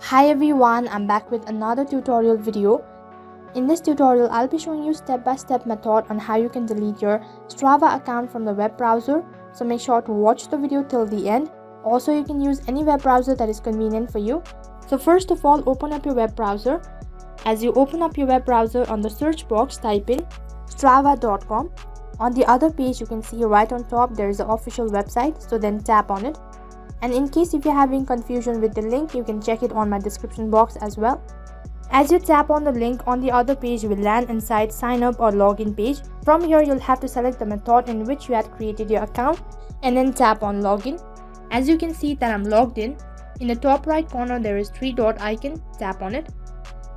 Hi everyone, I'm back with another tutorial video. In this tutorial, I'll be showing you step-by-step method on how you can delete your Strava account from the web browser. So make sure to watch the video till the end. Also, you can use any web browser that is convenient for you. So first of all, open up your web browser. As you open up your web browser, on the search box, type in strava.com. On the other page, you can see right on top there is the official website, so then tap on it. And in case if you're having confusion with the link, you can check it on my description box as well. As you tap on the link, on the other page you will land inside sign up or login page. From here you'll have to select the method in which you had created your account and then tap on login. As you can see that I'm logged in. In the top right corner there is 3-dot icon, tap on it.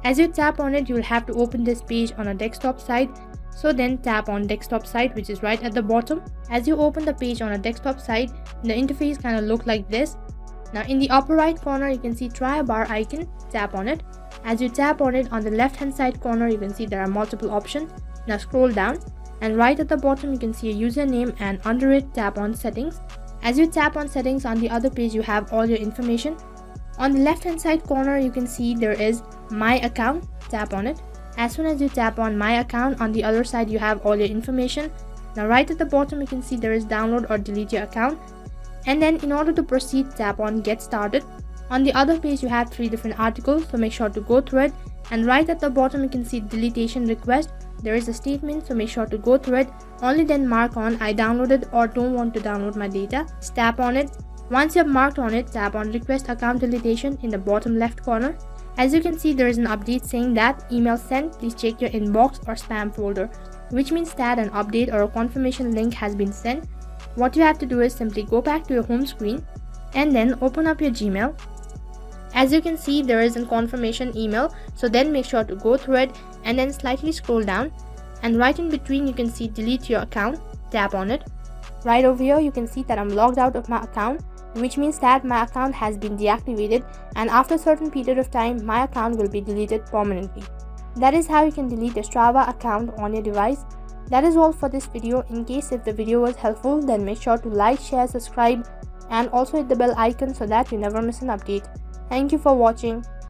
As you tap on it, you'll have to open this page on a desktop side. So then tap on desktop side, which is right at the bottom. As you open the page on a desktop side, the interface kind of look like this. Now in the upper right corner you can see try a bar icon, tap on it. As you tap on it, on the left hand side corner you can see there are multiple options. Now scroll down and right at the bottom you can see a username, and under it tap on settings. As you tap on settings, on the other page you have all your information. On the left hand side corner you can see there is my account, tap on it. As soon as you tap on my account, on the other side you have all your information. Now right at the bottom you can see there is download or delete your account, and then in order to proceed tap on get started. On the other page you have 3 different articles, so make sure to go through it. And right at the bottom you can see deletion request. There is a statement, so make sure to go through it. Only then mark on I downloaded or don't want to download my data, tap on it. Once you have marked on it, tap on request account deletion in the bottom left corner. As you can see, there is an update saying that email sent, please check your inbox or spam folder, which means that an update or a confirmation link has been sent. What you have to do is simply go back to your home screen and then open up your Gmail. As you can see, there is a confirmation email, so then make sure to go through it and then slightly scroll down, and right in between you can see delete your account, tap on it. Right over here you can see that I'm logged out of my account, which means that my account has been deactivated, and after a certain period of time my account will be deleted permanently. That is how you can delete a Strava account on your device. That is all for this video. In case if the video was helpful, then make sure to like, share, subscribe, and also hit the bell icon so that you never miss an update. Thank you for watching.